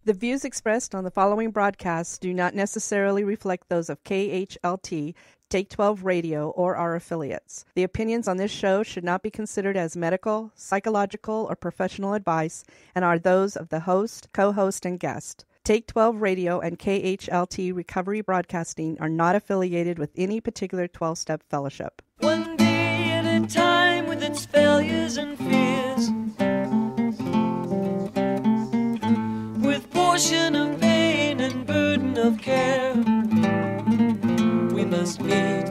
The views expressed on the following broadcasts do not necessarily reflect those of KHLT, Take 12 Radio, or our affiliates. The opinions on this show should not be considered as medical, psychological, or professional advice and are those of the host, co-host, and guest. Take 12 Radio and KHLT Recovery Broadcasting are not affiliated with any particular 12-step fellowship. One day at a time with its failures and fears, with portion of pain and burden of care, we must meet.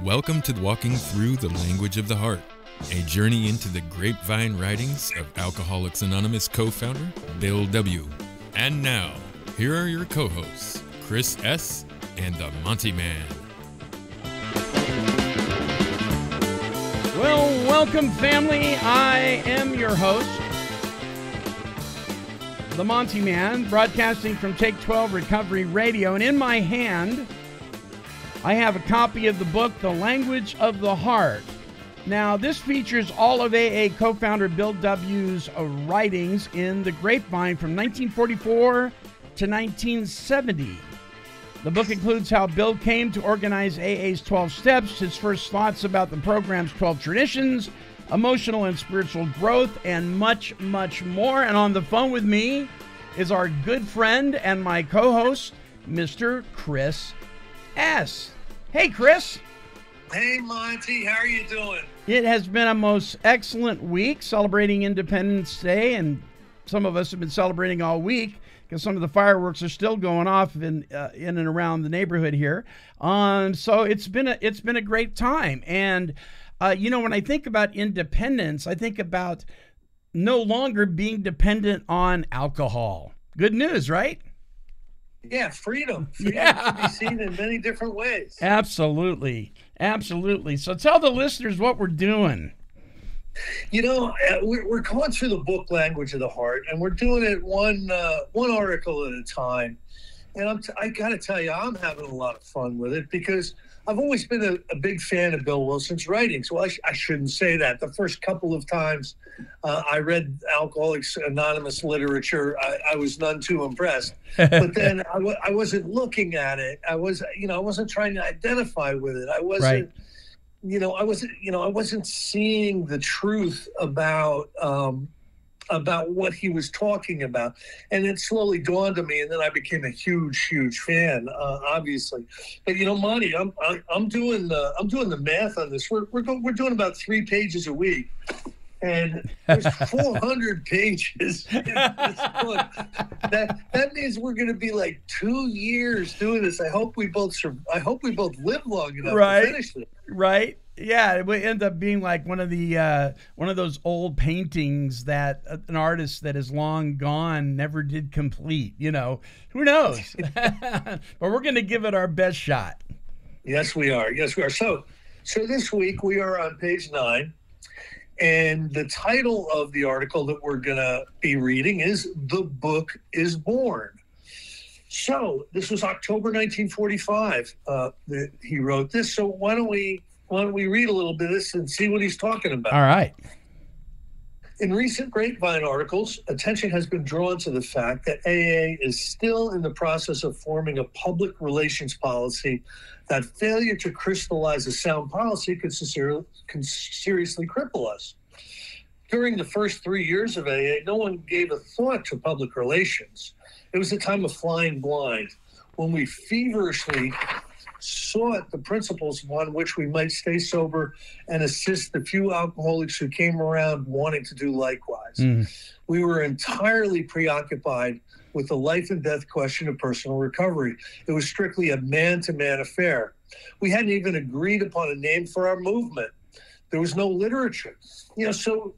Welcome to Walking Through the Language of the Heart, a journey into the Grapevine writings of Alcoholics Anonymous co-founder Bill W. And now, here are your co-hosts, Chris S. and the Monty'man. Well, welcome family. I am your host, the Monty'man, broadcasting from Take 12 Recovery Radio. And in my hand, I have a copy of the book, The Language of the Heart. Now, this features all of AA co-founder Bill W.'s writings in the Grapevine from 1944 to 1970. The book includes how Bill came to organize AA's 12 Steps, his first thoughts about the program's 12 traditions, emotional and spiritual growth, and much, much more. And on the phone with me is our good friend and my co-host, Mr. Chris S. Hey, Chris. Hey, Monty. How are you doing? It has been a most excellent week celebrating Independence Day, and some of us have been celebrating all week because some of the fireworks are still going off in and around the neighborhood here. So it's been a great time. And when I think about independence, I think about no longer being dependent on alcohol. Good news, right? Yeah, freedom. Freedom can be seen in many different ways. Absolutely. So tell the listeners what we're doing. You know, we're going through the book Language of the Heart, and we're doing it one article at a time. And I got to tell you, I'm having a lot of fun with it because I've always been a big fan of Bill Wilson's writings. Well, I shouldn't say that. The first couple of times I read Alcoholics Anonymous literature, I was none too impressed. But then I wasn't looking at it. I wasn't trying to identify with it. I wasn't, right. I wasn't seeing the truth about what he was talking about. And it slowly dawned on me, and then I became a huge, huge fan, obviously. But Monty, I'm doing the math on this. We're doing about 3 pages a week. And there's 400 pages in this book. That means we're going to be like 2 years doing this. I hope we both live long enough to finish it. Right. Yeah, it would end up being like one of those old paintings that an artist that is long gone never did complete. Who knows? But we're going to give it our best shot. Yes, we are. So this week we are on page 9, and the title of the article that we're going to be reading is "The Book is Born." So this was October 1945 that he wrote this. So why don't we read a little bit of this and see what he's talking about? All right. In recent Grapevine articles, attention has been drawn to the fact that AA is still in the process of forming a public relations policy that failure to crystallize a sound policy could seriously cripple us. During the first 3 years of AA, no one gave a thought to public relations. It was a time of flying blind, when we feverishly sought the principles upon which we might stay sober and assist the few alcoholics who came around wanting to do likewise. We were entirely preoccupied with the life and death question of personal recovery. It was strictly a man-to-man affair. We hadn't even agreed upon a name for our movement. There was no literature. So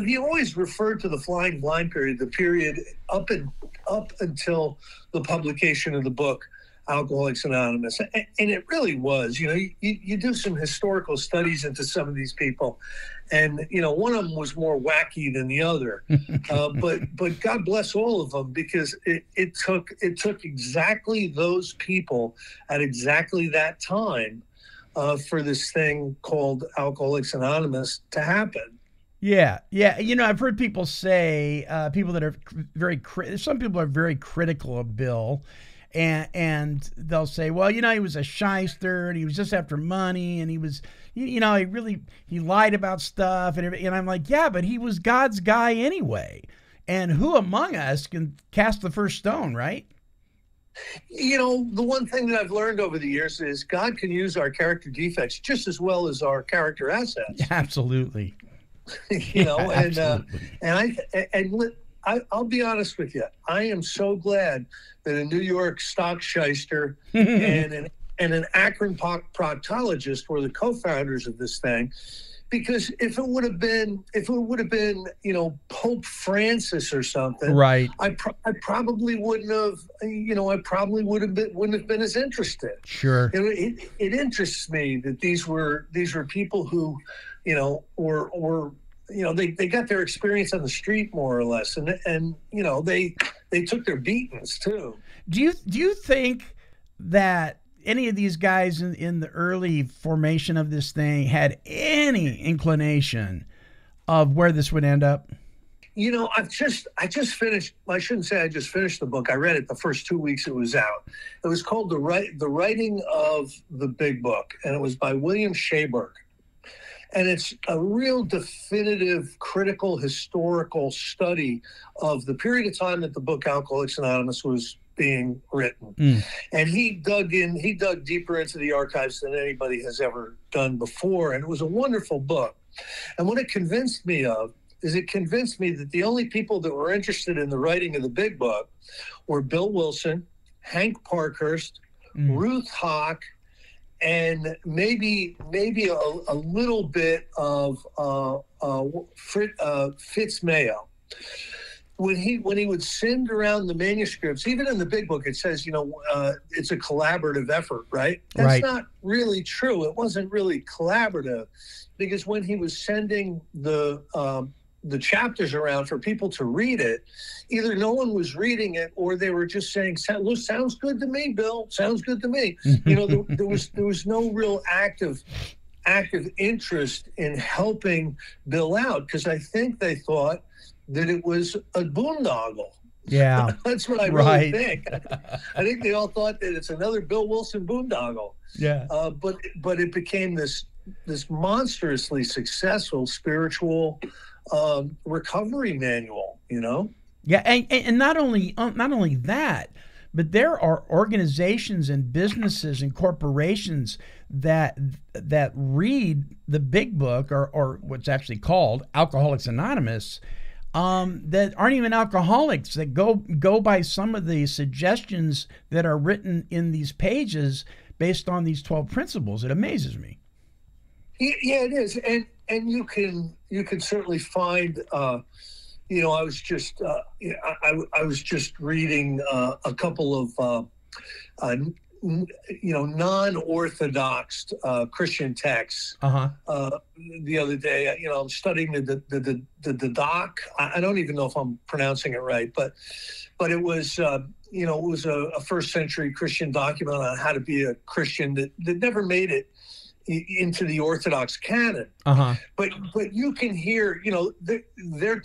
he always referred to the flying blind period, the period up until the publication of the book, Alcoholics Anonymous. And it really was, you do some historical studies into some of these people, and, one of them was more wacky than the other. But God bless all of them, because it took exactly those people at exactly that time for this thing called Alcoholics Anonymous to happen. Yeah. I've heard people say, people that are some people are very critical of Bill, and they'll say, well, he was a shyster, and he was just after money, and he was, he lied about stuff, and I'm like, yeah, but he was God's guy anyway. And who among us can cast the first stone, right? The one thing that I've learned over the years is God can use our character defects just as well as our character assets. Absolutely. I'll be honest with you. I am so glad that a New York stock shyster and an Akron proctologist were the co-founders of this thing, because if it would have been Pope Francis or something, right? I probably wouldn't have. Wouldn't have been as interested. Sure. It interests me that these were people who, were they got their experience on the street more or less, and they took their beatings too. Do you think that any of these guys in the early formation of this thing had any inclination of where this would end up? I just finished. I shouldn't say I just finished the book. I read it the first 2 weeks it was out. It was called The Writing of the Big Book, and it was by William Shaberg. And it's a real definitive, critical, historical study of the period of time that the book Alcoholics Anonymous was being written. And he dug deeper into the archives than anybody has ever done before. And it was a wonderful book. And what it convinced me of is it convinced me that the only people that were interested in the writing of the big book were Bill Wilson, Hank Parkhurst, Ruth Hawk, and maybe a little bit of Fitz Mayo. When he would send around the manuscripts, even in the big book, it says, it's a collaborative effort, right? That's not really true. It wasn't really collaborative, because when he was sending the chapters around for people to read it, either no one was reading it, or they were just saying, "Look, sounds good to me, Bill. Sounds good to me." There was no real active interest in helping Bill out, because I think they thought that it was a boondoggle. Yeah, that's what I really think. I think they all thought that it's another Bill Wilson boondoggle. Yeah, but it became this monstrously successful spiritual recovery manual. Yeah, and not only that, but there are organizations and businesses and corporations that read the big book, or what's actually called Alcoholics Anonymous, that aren't even alcoholics, that go by some of the suggestions that are written in these pages based on these 12 principles. It amazes me. Yeah, it is, and you can certainly find. I was just I was just reading a couple of non-orthodox Christian texts the other day. I'm studying the doc. I don't even know if I'm pronouncing it right, but it was it was a first century Christian document on how to be a Christian that never made it into the Orthodox canon. But you can hear, they're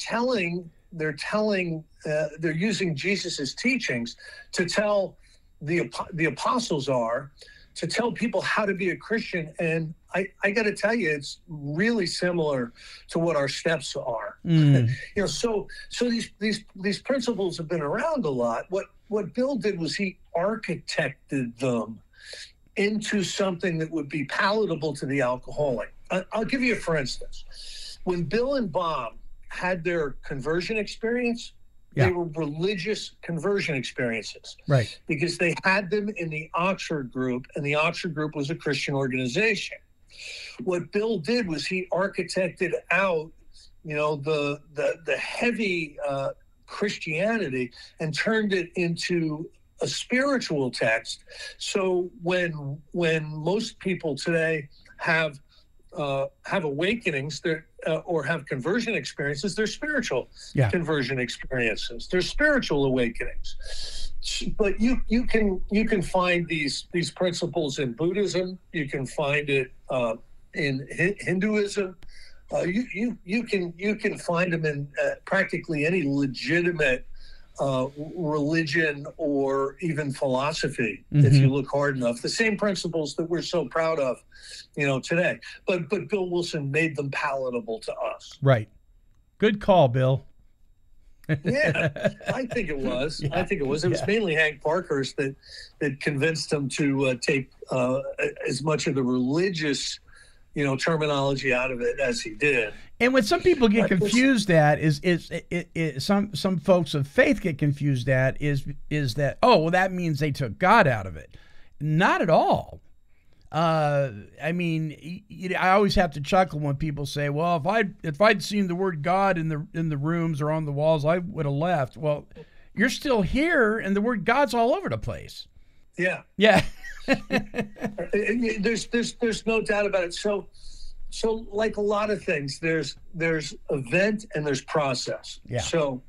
using Jesus's teachings to tell the apostles to tell people how to be a Christian. And I got to tell you, it's really similar to what our steps are. So these principles have been around a lot. What Bill did was he architected them into something that would be palatable to the alcoholic. I'll give you for instance. When Bill and Bob had their conversion experience, they were religious conversion experiences. Right. Because they had them in the Oxford group, and the Oxford group was a Christian organization. What Bill did was he architected out, the heavy Christianity, and turned it into a spiritual text. So when most people today have awakenings or have conversion experiences, they're spiritual conversion experiences. They're spiritual awakenings. But you can find these principles in Buddhism. You can find it in Hinduism. You can find them in practically any legitimate religion or even philosophy, if you look hard enough. The same principles that we're so proud of, today. But Bill Wilson made them palatable to us. Right. Good call, Bill. Yeah, I think it was. Yeah. I think it was. It was mainly Hank Parkhurst that convinced him to take as much of the religious terminology out of it as he did. And what some people get confused at is some folks of faith get confused at is that, that means they took God out of it. Not at all. I mean, I always have to chuckle when people say, well, if I'd seen the word God in the rooms or on the walls, I would have left. Well, you're still here and the word God's all over the place. Yeah. Yeah. There's no doubt about it. So like a lot of things, there's event and there's process. Yeah. So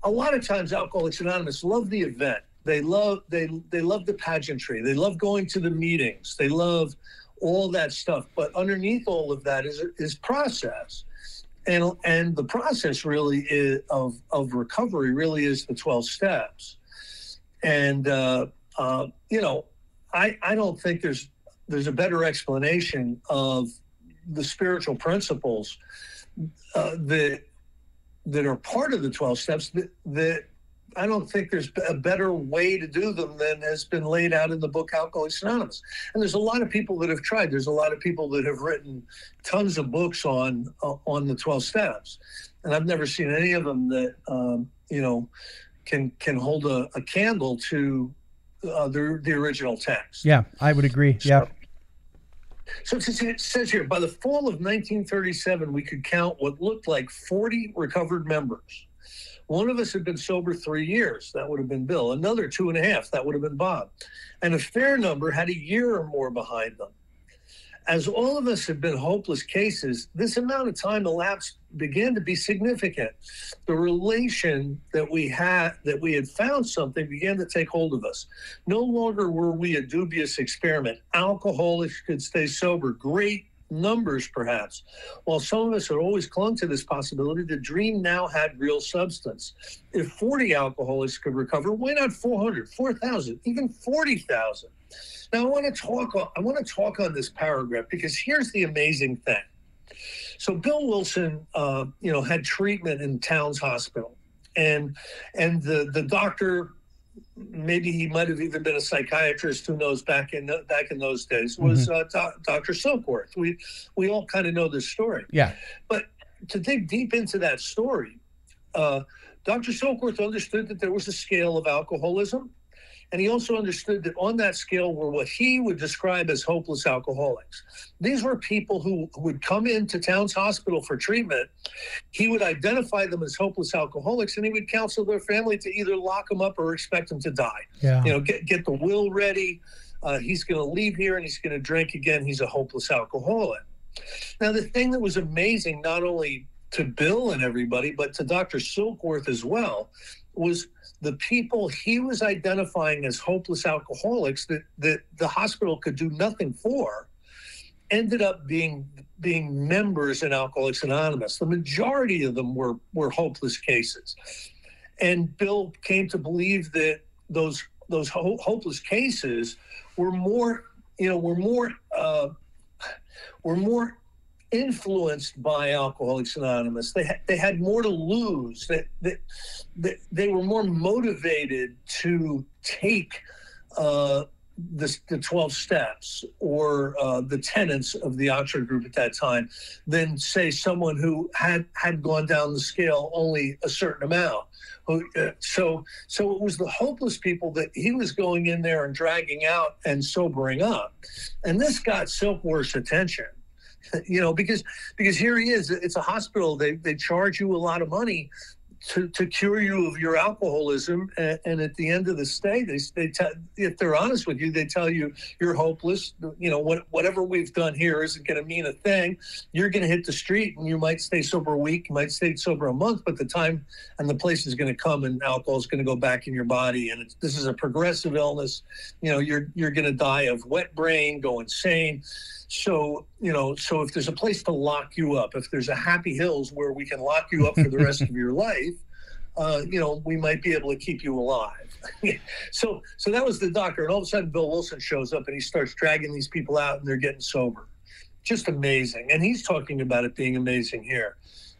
a lot of times Alcoholics Anonymous love the event. They love the pageantry. They love going to the meetings. They love all that stuff. But underneath all of that is process. And the process really is of recovery really is the 12 steps. And I don't think there's a better explanation of the spiritual principles that are part of the 12 steps that I don't think there's a better way to do them than has been laid out in the book Alcoholics Anonymous. And there's a lot of people that have tried. There's a lot of people that have written tons of books on the 12 steps. And I've never seen any of them that, can hold a candle to the original text. Yeah, I would agree. Yeah. So it says here, by the fall of 1937, we could count what looked like 40 recovered members. One of us had been sober 3 years. That would have been Bill. Another 2.5. That would have been Bob. And a fair number had a year or more behind them. As all of us had been hopeless cases, this amount of time elapsed began to be significant. The relation that we had found something began to take hold of us. No longer were we a dubious experiment. Alcoholics could stay sober, great numbers perhaps. While some of us had always clung to this possibility, the dream now had real substance. If 40 alcoholics could recover, why not 400, 4,000, even 40,000? Now I want to talk on this paragraph because here's the amazing thing. So Bill Wilson, had treatment in Towns Hospital, and the doctor, maybe he might have even been a psychiatrist, who knows, back in those days, was Dr. Silkworth. We all kind of know this story. Yeah. But to dig deep into that story, Dr. Silkworth understood that there was a scale of alcoholism, and he also understood that on that scale were what he would describe as hopeless alcoholics. These were people who would come into Towns Hospital for treatment. He would identify them as hopeless alcoholics, and he would counsel their family to either lock them up or expect them to die. Yeah. Get the will ready. He's going to leave here and he's going to drink again. He's a hopeless alcoholic. Now, the thing that was amazing, not only to Bill and everybody, but to Dr. Silkworth as well, was the people he was identifying as hopeless alcoholics that the hospital could do nothing for ended up being members in Alcoholics Anonymous. The majority of them were hopeless cases. And Bill came to believe that those hopeless cases were more influenced by Alcoholics Anonymous. They had more to lose. They were more motivated to take the 12 steps or the tenets of the Oxford group at that time than, say, someone who had gone down the scale only a certain amount. So it was the hopeless people that he was going in there and dragging out and sobering up. And this got Silkworth's attention. Because here he is. It's a hospital. They charge you a lot of money to cure you of your alcoholism. And at the end of the stay, if they're honest with you, they tell you you're hopeless. Whatever we've done here isn't going to mean a thing. You're going to hit the street, and you might stay sober a week, you might stay sober a month, but the time and the place is going to come, and alcohol is going to go back in your body. And this is a progressive illness. You're going to die of wet brain, go insane. So if there's a place to lock you up, if there's a Happy Hills where we can lock you up for the rest of your life, we might be able to keep you alive. So that was the doctor. And all of a sudden, Bill Wilson shows up and he starts dragging these people out, and they're getting sober. Just amazing. And he's talking about it being amazing here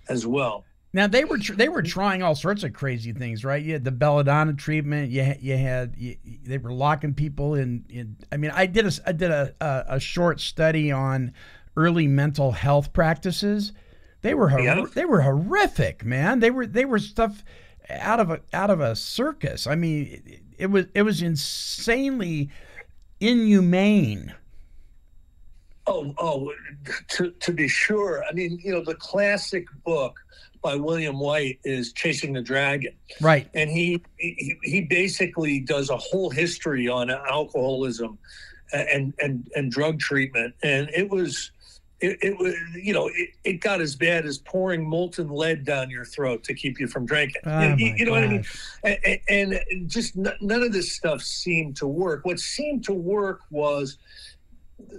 as well. Now they were trying all sorts of crazy things, right? You had the belladonna treatment. They were locking people in. I mean, I did a short study on early mental health practices. They were horrific, man. They were stuff out of a circus. I mean, it was insanely inhumane. To be sure. I mean, the classic book by William White is Chasing the Dragon. Right. And he basically does a whole history on alcoholism and drug treatment. And it got as bad as pouring molten lead down your throat to keep you from drinking. You know what I mean? And just none of this stuff seemed to work. What seemed to work was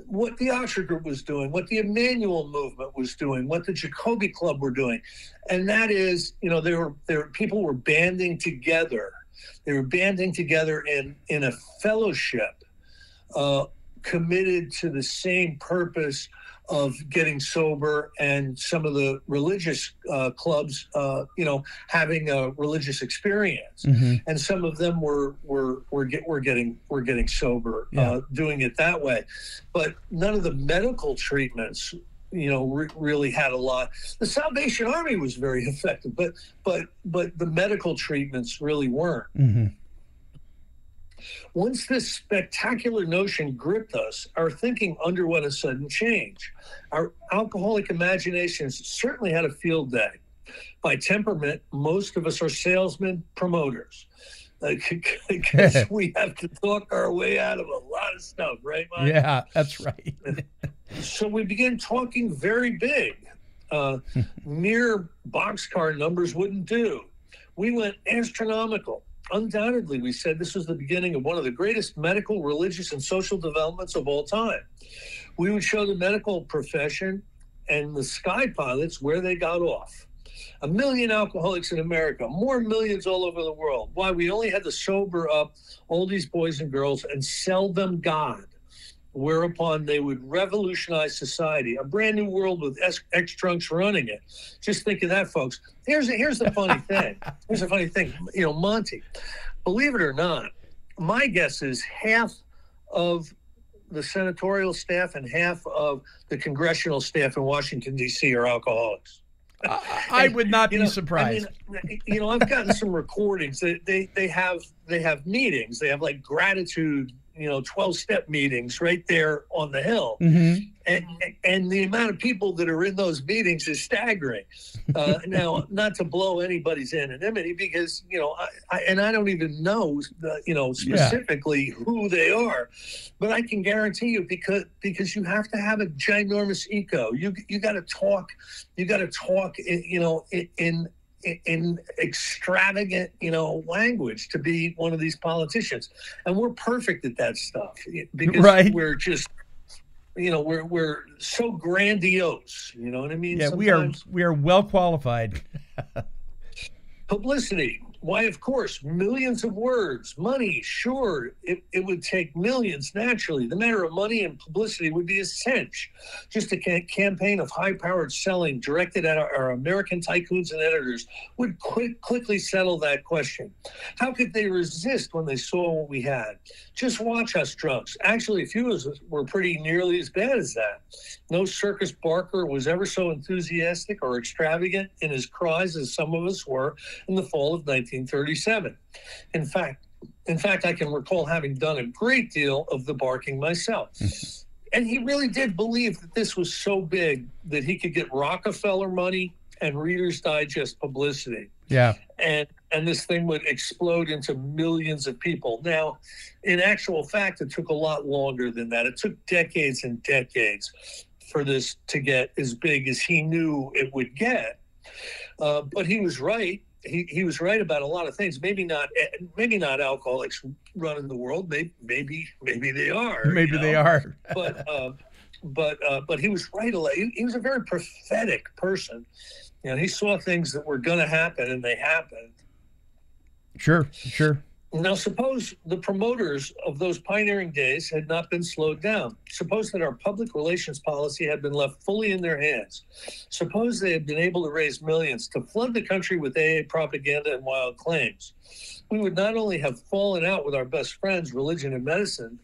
what the Oxford Group was doing, what the Emmanuel movement was doing, what the Jacoby Club were doing. And that is, people were banding together. They were banding together in a fellowship committed to the same purpose of getting sober, and some of the religious clubs, having a religious experience, and some of them were getting sober, doing it that way. But none of the medical treatments, really had a lot. The Salvation Army was very effective, but the medical treatments really weren't. Mm-hmm. Once this spectacular notion gripped us, our thinking underwent a sudden change. Our alcoholic imaginations certainly had a field day. By temperament, most of us are salesmen, promoters. Because we have to talk our way out of a lot of stuff, right, Mike? Yeah, that's right. So we began talking very big. Mere boxcar numbers wouldn't do. We went astronomical. Undoubtedly, we said this was the beginning of one of the greatest medical, religious, and social developments of all time. We would show the medical profession and the sky pilots where they got off. 1 million alcoholics in America, more millions all over the world. Why? We only had to sober up all these boys and girls and sell them God, whereupon they would revolutionize society. A brand new world with ex-drunks running it. Just think of that, folks. Here's the funny thing. Here's the funny thing. Monty, believe it or not, my guess is half of the senatorial staff and half of the congressional staff in Washington, D.C. are alcoholics. I would not be surprised. I've gotten some recordings. They have meetings. They have like gratitude, 12-step meetings right there on the Hill. Mm-hmm. And the amount of people that are in those meetings is staggering. Now, not to blow anybody's anonymity, because, I don't even know, specifically who they are, but I can guarantee you, because you have to have a ginormous ego. You got to talk, in extravagant, language to be one of these politicians. And we're perfect at that stuff because we're just, we're so grandiose. You know what I mean? Yeah, sometimes. we are well qualified. Publicity. Why, of course, millions of words, money, sure, it would take millions naturally. The matter of money and publicity would be a cinch. Just a campaign of high-powered selling directed at our American tycoons and editors would quickly settle that question. How could they resist when they saw what we had? Just watch us drunks. Actually, a few of us were pretty nearly as bad as that. No circus barker was ever so enthusiastic or extravagant in his cries as some of us were in the fall of 1937. In fact, I can recall having done a great deal of the barking myself. And he really did believe that this was so big that he could get Rockefeller money and Reader's Digest publicity. Yeah. And this thing would explode into millions of people. Now, in actual fact, it took a lot longer than that. It took decades and decades for this to get as big as he knew it would get. But he was right. He was right about a lot of things. Maybe not alcoholics running the world. Maybe they are. Maybe they are. But he was right. He was a very prophetic person. He saw things that were going to happen, and they happened. Sure. Now, suppose the promoters of those pioneering days had not been slowed down. Suppose that our public relations policy had been left fully in their hands. Suppose they had been able to raise millions to flood the country with AA propaganda and wild claims. We would not only have fallen out with our best friends, religion and medicine,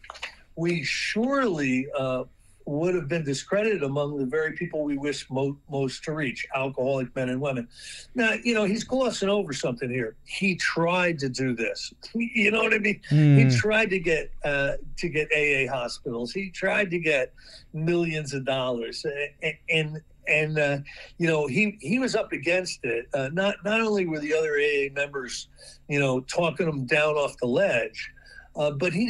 we surely would have been discredited among the very people we wish most to reach, alcoholic men and women. Now, he's glossing over something here. He tried to do this. You know what I mean? He tried to get AA hospitals. He tried to get millions of dollars, and he was up against it. Not only were the other AA members, talking him down off the ledge, but he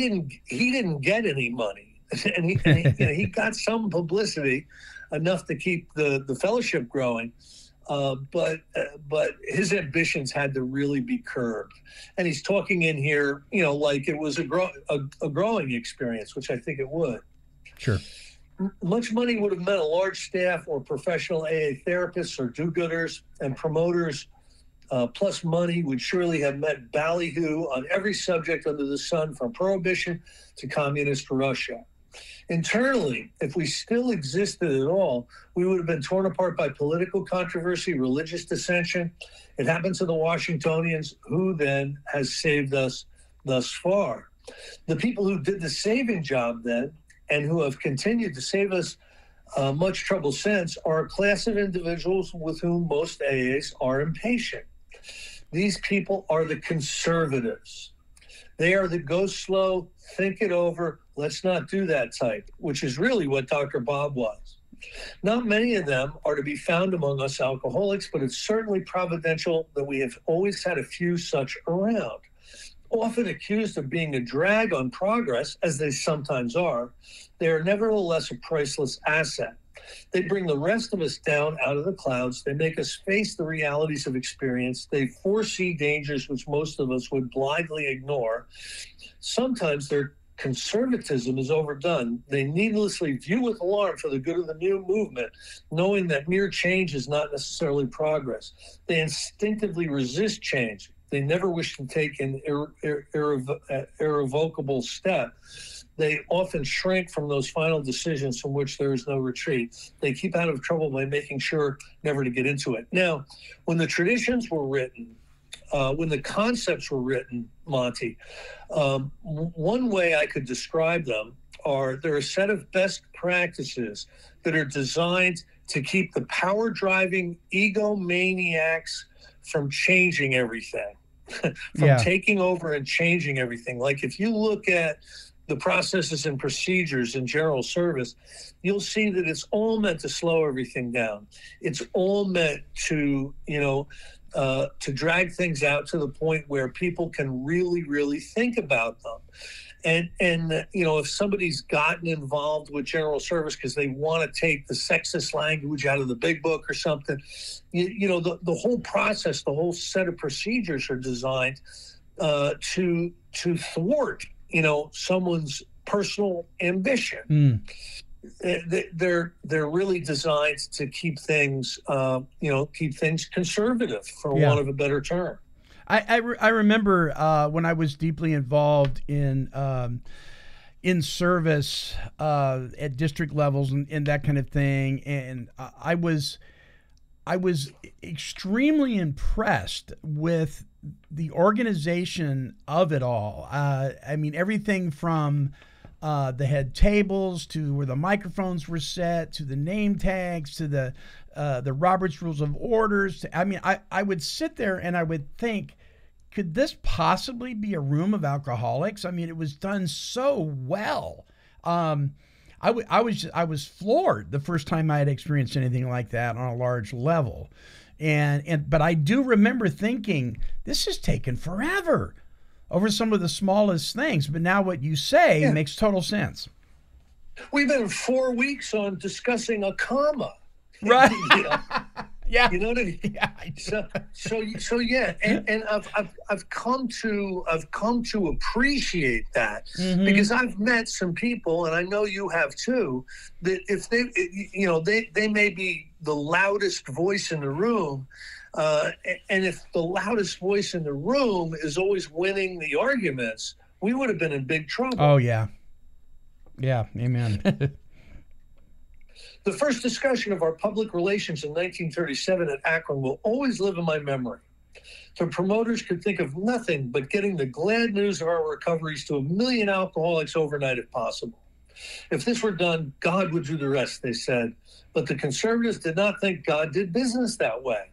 didn't get any money. And he got some publicity, enough to keep the fellowship growing, but his ambitions had to really be curbed. And he's talking in here, like it was a growing experience, which I think it would. Sure. Much money would have meant a large staff or professional AA therapists or do-gooders and promoters. Plus money would surely have meant ballyhoo on every subject under the sun, from prohibition to communist Russia. Internally, if we still existed at all, we would have been torn apart by political controversy, religious dissension. It happened to the Washingtonians, who then has saved us thus far. The people who did the saving job then, and who have continued to save us much trouble since, are a class of individuals with whom most AAs are impatient. These people are the conservatives. They are the go slow, think it over, let's not do that type, which is really what Dr. Bob was. Not many of them are to be found among us alcoholics, but it's certainly providential that we have always had a few such around. Often accused of being a drag on progress, as they sometimes are, they are nevertheless a priceless asset. They bring the rest of us down out of the clouds. They make us face the realities of experience. They foresee dangers which most of us would blindly ignore. Sometimes their conservatism is overdone. They needlessly view with alarm for the good of the new movement, knowing that mere change is not necessarily progress. They instinctively resist change. They never wish to take an irrevocable step. They often shrink from those final decisions from which there is no retreat. They keep out of trouble by making sure never to get into it. Now, when the traditions were written, when the concepts were written, Monty, one way I could describe them they're a set of best practices that are designed to keep the power-driving egomaniacs from changing everything, taking over and changing everything. Like if you look at the processes and procedures in general service, you'll see that it's all meant to slow everything down. It's all meant to, to drag things out to the point where people can really, really think about them. And if somebody's gotten involved with general service because they want to take the sexist language out of the big book or something, the whole process, the whole set of procedures are designed to thwart someone's personal ambition. They're really designed to keep things conservative, for want of a better term. I remember when I was deeply involved in service at district levels and that kind of thing, and I was extremely impressed with the organization of it all. I mean, everything from the head tables to where the microphones were set, to the name tags, to the Robert's Rules of Orders. I would sit there and I would think, could this possibly be a room of alcoholics? I mean, it was done so well. I was floored the first time I had experienced anything like that on a large level. But I do remember thinking, this has taken forever over some of the smallest things. But now what you say makes total sense. We've been 4 weeks on discussing a comma. Right. Yeah. You know what I mean? Yeah. So yeah, and I've come to appreciate that because I've met some people, and I know you have too, that if they may be the loudest voice in the room, and if the loudest voice in the room is always winning the arguments, we would have been in big trouble. Oh yeah. Yeah. Amen. The first discussion of our public relations in 1937 at Akron will always live in my memory. The promoters could think of nothing but getting the glad news of our recoveries to 1 million alcoholics overnight if possible. If this were done, God would do the rest, they said. But the conservatives did not think God did business that way.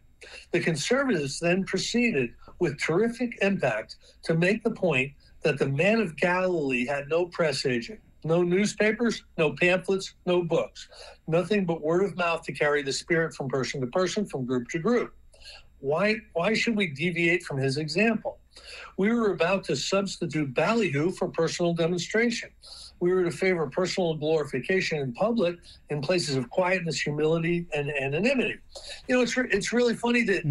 The conservatives then proceeded with terrific impact to make the point that the man of Galilee had no press agent. No newspapers, no pamphlets, no books. Nothing but word of mouth to carry the spirit from person to person, from group to group. Why should we deviate from his example? We were about to substitute ballyhoo for personal demonstration. We were to favor personal glorification in public in places of quietness, humility, and anonymity. It's really funny that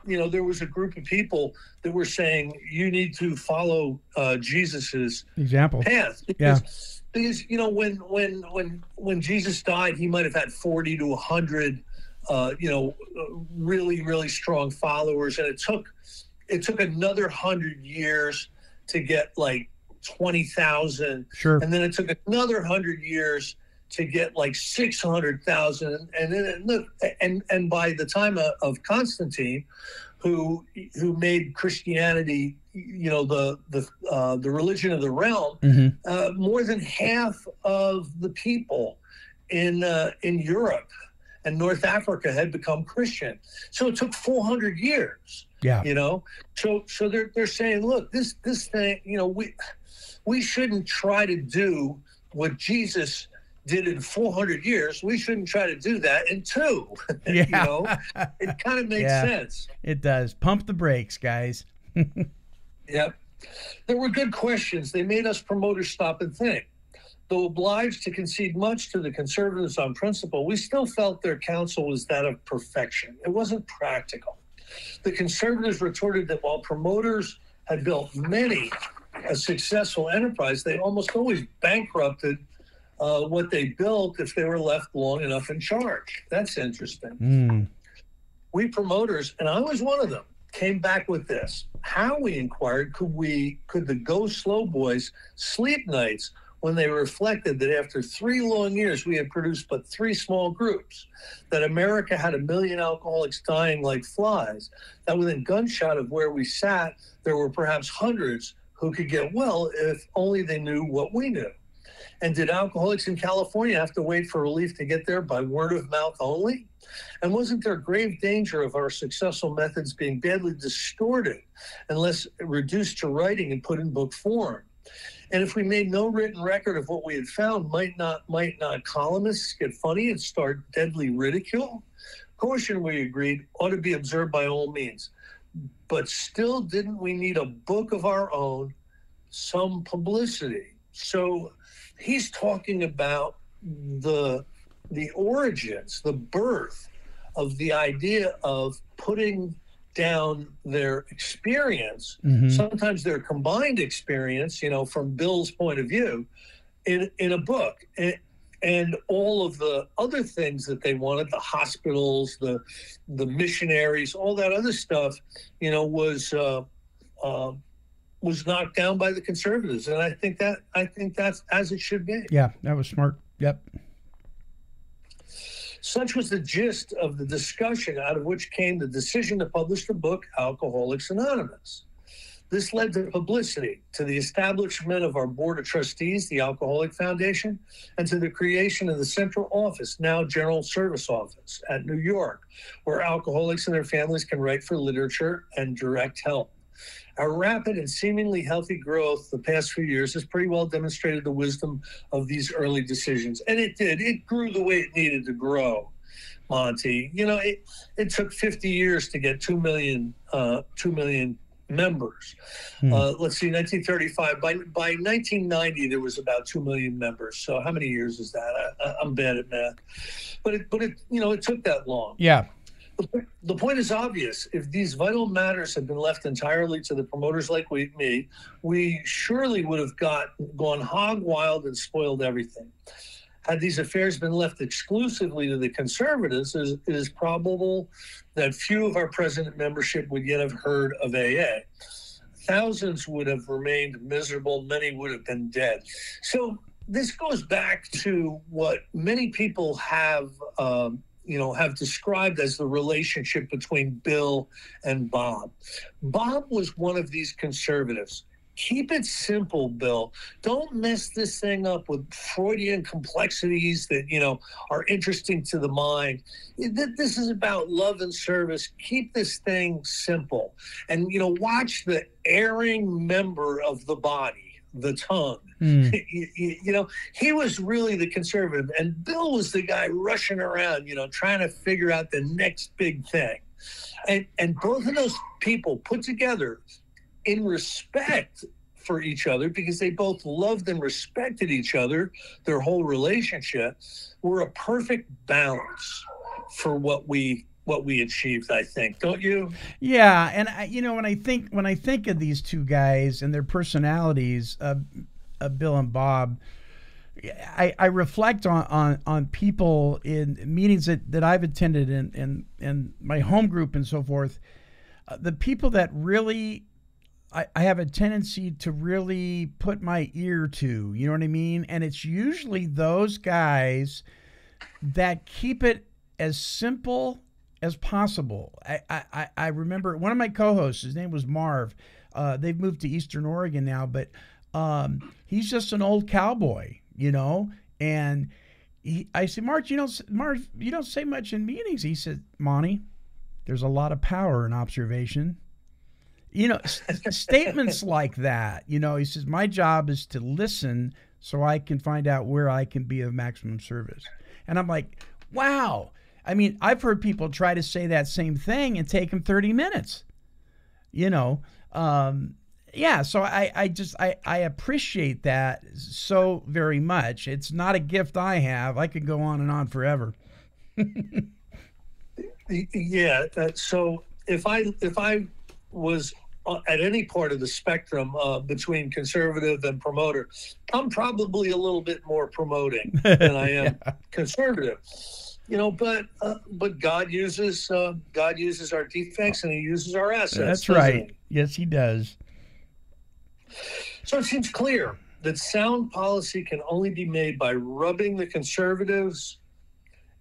there was a group of people that were saying you need to follow Jesus's example path. Because when Jesus died, he might have had 40 to 100 really, really strong followers, and it took another 100 years to get like 20,000. Sure. And then it took another 100 years to get like 600,000, and by the time of Constantine, who made Christianity, the religion of the realm, more than half of the people in Europe and North Africa had become Christian. So it took 400 years. Yeah. So they're saying, look, this thing, we shouldn't try to do what Jesus did in 400 years. We shouldn't try to do that in 2. Yeah. It kind of makes sense. It does. Pump the brakes, guys. Yep. There were good questions. They made us promoters stop and think. Though obliged to concede much to the conservatives on principle, we still felt their counsel was that of perfection. It wasn't practical. The conservatives retorted that while promoters had built many a successful enterprise, they almost always bankrupted what they built if they were left long enough in charge. That's interesting. We promoters, and I was one of them, came back with this. How, we inquired, could the Go Slow boys sleep nights when they reflected that after 3 long years we had produced but 3 small groups, that America had 1 million alcoholics dying like flies, that within gunshot of where we sat there were perhaps hundreds who could get well if only they knew what we knew. And did alcoholics in California have to wait for relief to get there by word of mouth only? And wasn't there grave danger of our successful methods being badly distorted unless reduced to writing and put in book form? And if we made no written record of what we had found, might not columnists get funny and start deadly ridicule? Caution, we agreed, ought to be observed by all means. But still, didn't we need a book of our own, some publicity? So he's talking about the origins, the birth of the idea of putting down their experience, sometimes their combined experience, from Bill's point of view, in a book. And all of the other things that they wanted, the hospitals, the missionaries, all that other stuff, was knocked down by the conservatives. And I think that's as it should be. Yeah, that was smart. Yep. Such was the gist of the discussion, out of which came the decision to publish the book Alcoholics Anonymous. This led to publicity, to the establishment of our board of trustees, the Alcoholic Foundation, and to the creation of the central office, now General Service Office, at New York, where alcoholics and their families can write for literature and direct help. Our rapid and seemingly healthy growth the past few years has pretty well demonstrated the wisdom of these early decisions. And it did. It grew the way it needed to grow. Monty. It took 50 years to get 2 million members. Let's see, 1935. By 1990, there was about 2 million members. So how many years is that? I'm bad at math, but it took that long. Yeah. The point is obvious. If these vital matters had been left entirely to the promoters like me, we surely would have gone hog wild and spoiled everything. Had these affairs been left exclusively to the conservatives, it is probable that few of our present membership would yet have heard of AA. Thousands would have remained miserable. Many would have been dead. So this goes back to what many people have described as the relationship between Bill and Bob. Bob was one of these conservatives. Keep it simple, Bill. Don't mess this thing up with Freudian complexities that, are interesting to the mind. This is about love and service. Keep this thing simple. And, watch the erring member of the body, the tongue. He was really the conservative, and Bill was the guy rushing around, trying to figure out the next big thing. And both of those people put together in respect for each other, because they both loved and respected each other, their whole relationship, were a perfect balance for what we achieved, I think. Don't you? Yeah, and when I think of these two guys and their personalities, Bill and Bob, I reflect on people in meetings that I've attended in my home group and so forth. The people that really I have a tendency to really put my ear to, you know what I mean? And it's usually those guys that keep it as simple as possible. I remember one of my co-hosts, his name was Marv. They've moved to Eastern Oregon now, but he's just an old cowboy, and I said, Marv, you don't say much in meetings. He said, Monty, there's a lot of power in observation. Statements like that, he says, my job is to listen so I can find out where I can be of maximum service. And I'm like, wow. I mean, I've heard people try to say that same thing and take them 30 minutes, so I appreciate that so very much. It's not a gift I have. I could go on and on forever. Yeah. So if I was at any part of the spectrum between conservative and promoter, I'm probably a little bit more promoting than I am conservative. But God uses our defects and He uses our assets. That's right. Yes, He does. So it seems clear that sound policy can only be made by rubbing the conservatives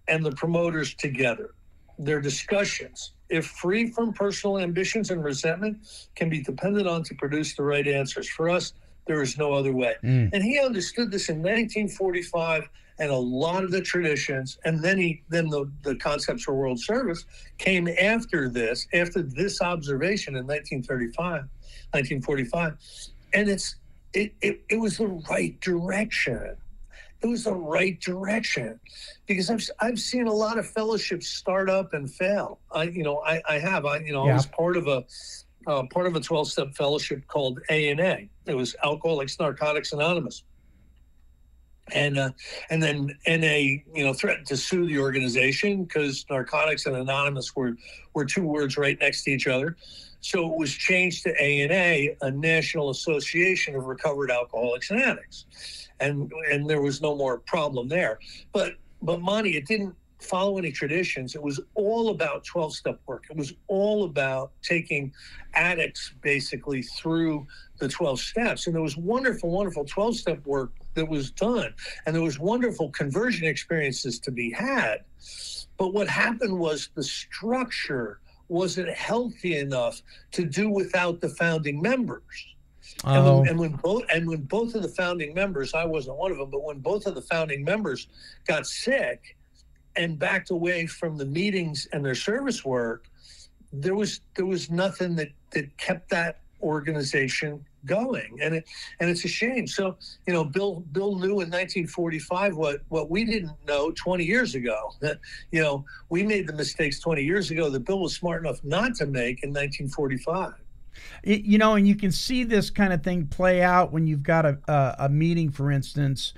and the promoters together. Their discussions, if free from personal ambitions and resentment, can be depended on to produce the right answers. For us, there is no other way. And he understood this in 1945, and a lot of the traditions, and then the concepts for world service came after this observation in 1945, and it was the right direction. It was the right direction, because I've seen a lot of fellowships start up and fail. I was part of a 12-step fellowship called A&A. It was Alcoholics, Narcotics Anonymous, and then NA threatened to sue the organization because narcotics and anonymous were two words right next to each other. So it was changed to A&A, a National Association of Recovered Alcoholics and Addicts. And there was no more problem there. But Monty, it didn't follow any traditions. It was all about 12-step work. It was all about taking addicts basically through the 12 steps. And there was wonderful, wonderful 12-step work that was done. And there was wonderful conversion experiences to be had. But what happened was the structure wasn't healthy enough to do without the founding members. And when both of the founding members, I wasn't one of them, but when both of the founding members got sick and backed away from the meetings and their service work, there was nothing that kept that organization going, and it's a shame. So Bill knew in 1945 what we didn't know 20 years ago. That we made the mistakes 20 years ago that Bill was smart enough not to make in 1945. And you can see this kind of thing play out when you've got a meeting, for instance,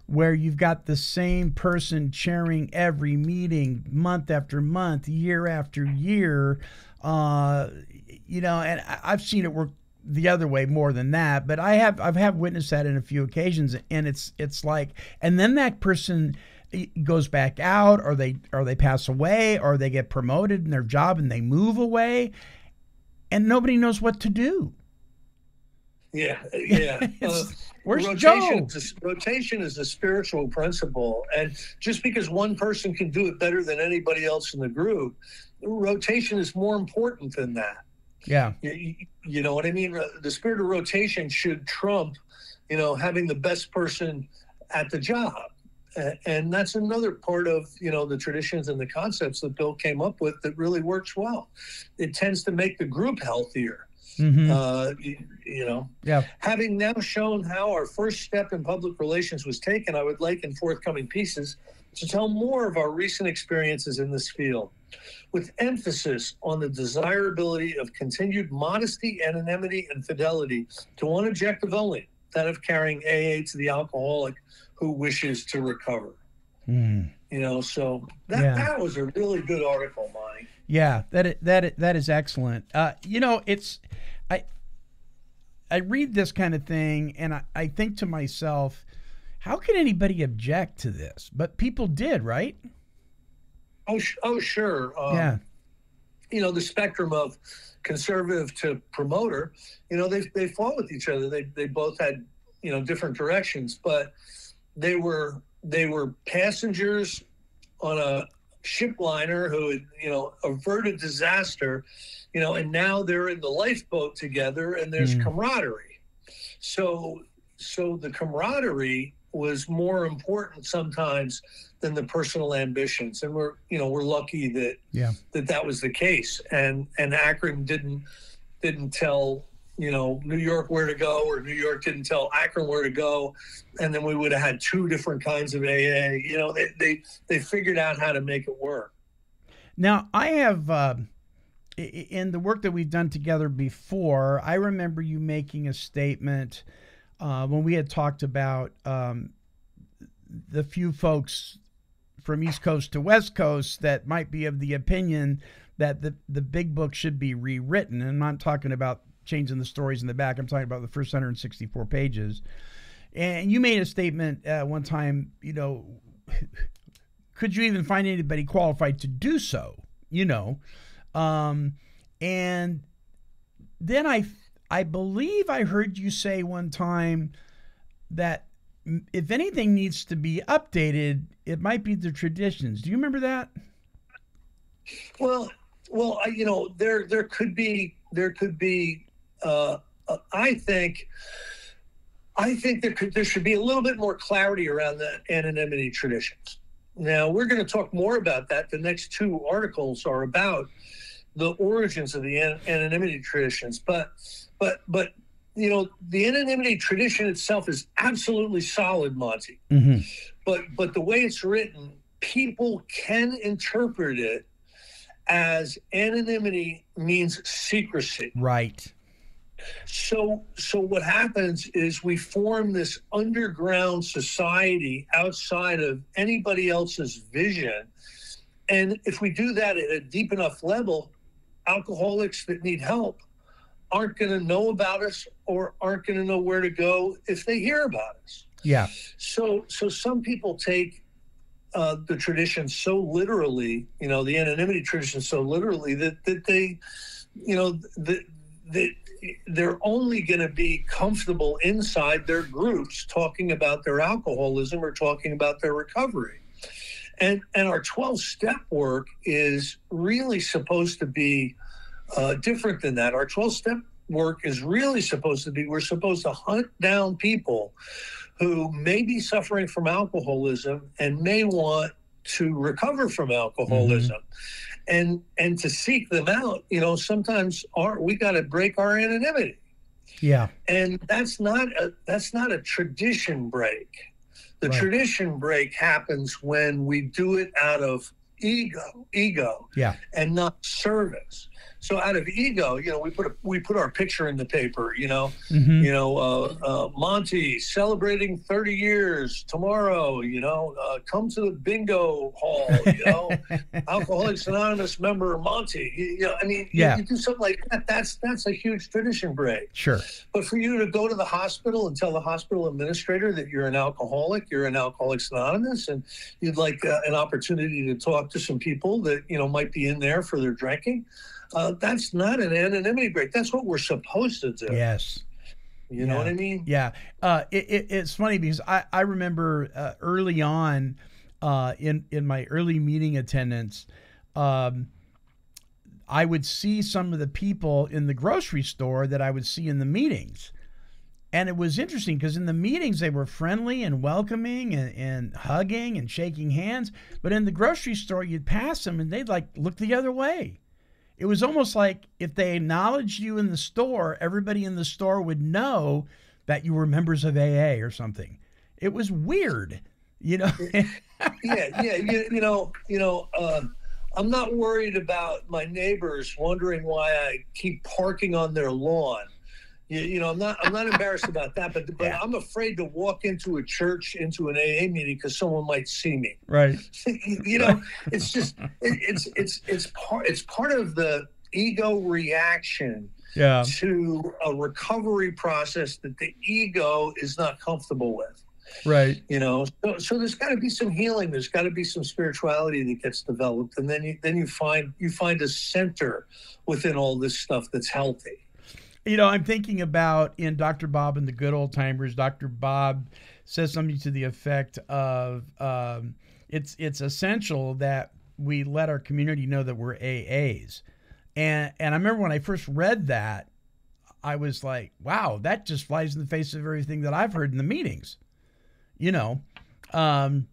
where you've got the same person chairing every meeting month after month, year after year. And I've seen it work the other way more than that, but I've witnessed that in a few occasions, and it's like, and then that person goes back out, or they pass away, or they get promoted in their job and they move away, and nobody knows what to do. Yeah. Where's rotation, Joe? Rotation is a spiritual principle, and just because one person can do it better than anybody else in the group, rotation is more important than that. Yeah. You know what I mean? The spirit of rotation should trump, having the best person at the job. And that's another part of, the traditions and the concepts that Bill came up with that really works well. It tends to make the group healthier. Mm-hmm. Yeah. Having now shown how our first step in public relations was taken, I would like in forthcoming pieces to tell more of our recent experiences in this field, with emphasis on the desirability of continued modesty, anonymity, and fidelity to one objective only, that of carrying AA to the alcoholic who wishes to recover. So that was a really good article, Monty. Yeah, that is excellent. I read this kind of thing, and I think to myself, how can anybody object to this? But people did, right? Oh, sure. The spectrum of conservative to promoter, they fought with each other. They both had, different directions, but they were passengers on a ship liner who had, averted disaster, and now they're in the lifeboat together, and there's camaraderie. So the camaraderie was more important sometimes than the personal ambitions, and we're lucky that was the case. And Akron didn't tell New York where to go, or New York didn't tell Akron where to go, and then we would have had two different kinds of AA. They figured out how to make it work. Now, I have in the work that we've done together before, I remember you making a statement when we had talked about the few folks from East Coast to West Coast that might be of the opinion that the big book should be rewritten. And I'm not talking about changing the stories in the back. I'm talking about the first 164 pages. And you made a statement one time, could you even find anybody qualified to do so? And then I believe I heard you say one time that if anything needs to be updated, it might be the traditions. Do you remember that? Well, there could be. I think there should be a little bit more clarity around the anonymity traditions. Now, we're going to talk more about that. The next two articles are about the origins of the anonymity traditions, but the anonymity tradition itself is absolutely solid, Monty. Mm-hmm. But the way it's written, people can interpret it as anonymity means secrecy. Right. So what happens is we form this underground society outside of anybody else's vision. And if we do that at a deep enough level, alcoholics that need help aren't going to know about us, or aren't going to know where to go if they hear about us. Yeah. So some people take the tradition so literally, the anonymity tradition so literally that they, that they're only going to be comfortable inside their groups talking about their alcoholism or talking about their recovery. And our 12-step work is really supposed to be different than that. Our 12-step work is really supposed to be, we're supposed to hunt down people who may be suffering from alcoholism and may want to recover from alcoholism. And to seek them out, sometimes we got to break our anonymity. Yeah. And that's not a tradition break. The Right. tradition break happens when we do it out of ego, Yeah. and not service. So out of ego, we put our picture in the paper, Mm-hmm. Monty celebrating 30 years tomorrow, come to the bingo hall, Alcoholics Anonymous member Monty, Yeah. you do something like that. That's a huge tradition break. Sure. But for you to go to the hospital and tell the hospital administrator that you're an alcoholic, you're in Alcoholics Anonymous, and you'd like an opportunity to talk to some people that, might be in there for their drinking, that's not an anonymity break. That's what we're supposed to do. Yes. You know what I mean? Yeah. It's funny because I remember early on in my early meeting attendance, I would see some of the people in the grocery store that I would see in the meetings. And it was interesting because in the meetings, they were friendly and welcoming and hugging and shaking hands. But in the grocery store, you'd pass them and they'd look the other way. It was almost like if they acknowledged you in the store, everybody in the store would know that you were members of AA or something. It was weird, Yeah. I'm not worried about my neighbors wondering why I keep parking on their lawn. I'm not embarrassed about that, but Yeah. I'm afraid to walk into a church, into an AA meeting, because someone might see me. Right. It's just it's part of the ego reaction Yeah. to a recovery process that the ego is not comfortable with. Right. So there's got to be some healing. There's got to be some spirituality that gets developed, and then you find a center within all this stuff that's healthy. I'm thinking about in Dr. Bob and the Good Old Timers, Dr. Bob says something to the effect of it's essential that we let our community know that we're AAs. And I remember when I first read that, I was like, wow, that just flies in the face of everything that I've heard in the meetings. And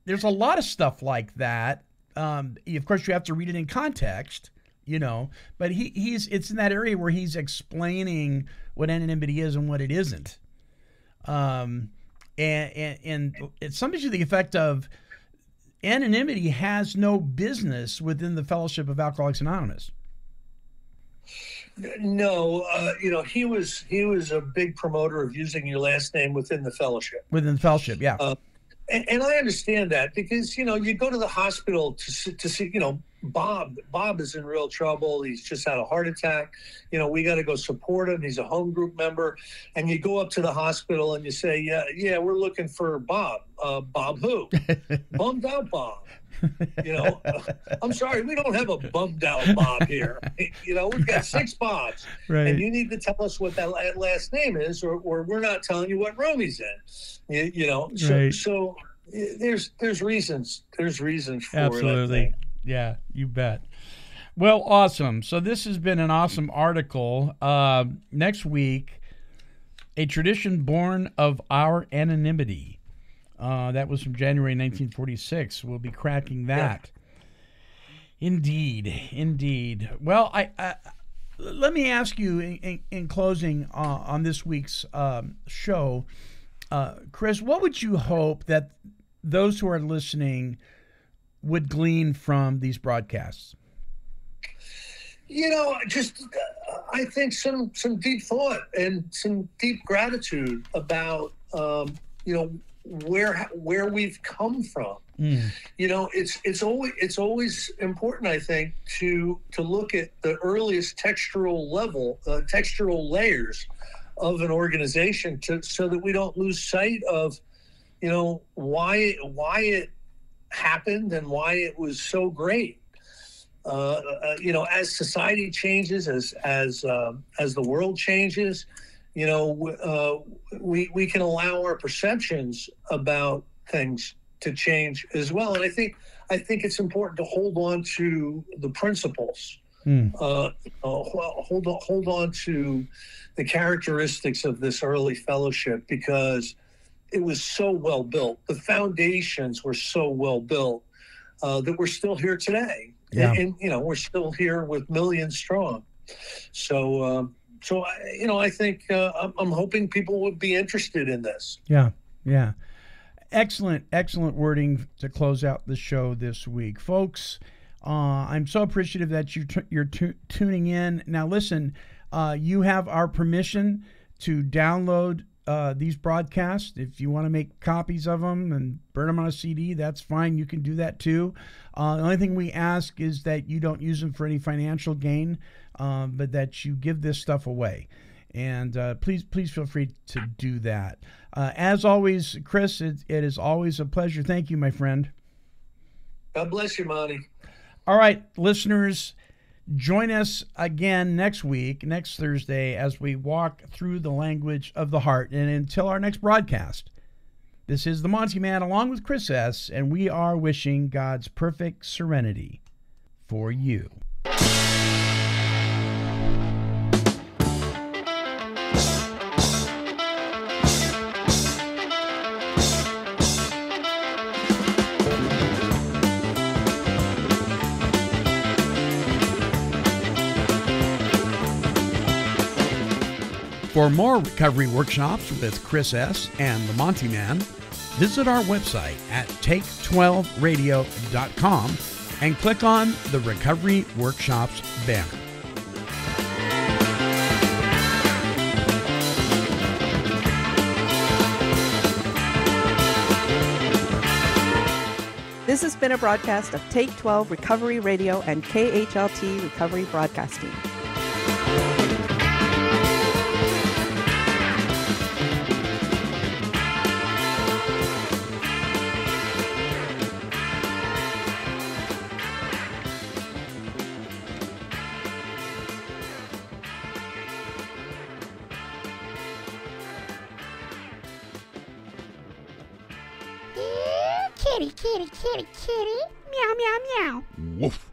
there's a lot of stuff like that. Of course, you have to read it in context. But it's in that area where he's explaining what anonymity is and what it isn't. And it's something to the effect of anonymity has no business within the Fellowship of Alcoholics Anonymous. No, he was a big promoter of using your last name within the fellowship. Within the fellowship, yeah. And I understand that because, you go to the hospital to see, Bob is in real trouble. He's just had a heart attack. We got to go support him. He's a home group member. And you go up to the hospital and you say, yeah, we're looking for Bob. Bob who? Bummed out Bob. I'm sorry, we don't have a bummed out Bob here. We've got 6 Bobs. Right. And you need to tell us what that last name is, or we're not telling you what room he's in. Right. So there's reasons. There's reasons for Absolutely. it. Yeah, you bet. Well, awesome. So this has been an awesome article. Next week, A Tradition Born of Our Anonymity. That was from January 1946. We'll be cracking that. Yeah. Indeed. Well, I let me ask you in closing on this week's show, Chris, what would you hope that those who are listening would glean from these broadcasts? I think some deep thought and some deep gratitude about where we've come from. It's always important, I think, to look at the earliest textural layers of an organization so that we don't lose sight of why it happened and why it was so great. As society changes, as the world changes, we can allow our perceptions about things to change as well. And I think it's important to hold on to the principles. Hold on to the characteristics of this early fellowship, because it was so well built. The foundations were so well built that we're still here today. Yeah. And we're still here with millions strong. So So, I think I'm hoping people would be interested in this. Yeah. Excellent wording to close out the show this week. Folks, I'm so appreciative that you're tuning in. Now, listen, you have our permission to download these broadcasts. If you want to make copies of them and burn them on a CD, that's fine. You can do that too. The only thing we ask is that you don't use them for any financial gain, but that you give this stuff away. And please feel free to do that. As always, Chris, it is always a pleasure. Thank you, my friend. God bless you, Monty. All right, listeners, join us again next Thursday, as we walk through the language of the heart. And until our next broadcast, this is the Monty'man along with Chris S., and we are wishing God's perfect serenity for you. For more recovery workshops with Chris S. and the Monty'man, visit our website at take12radio.com and click on the Recovery Workshops banner. This has been a broadcast of Take 12 Recovery Radio and KHLT Recovery Broadcasting. Kitty, kitty, kitty, kitty. Meow, meow, meow. Woof.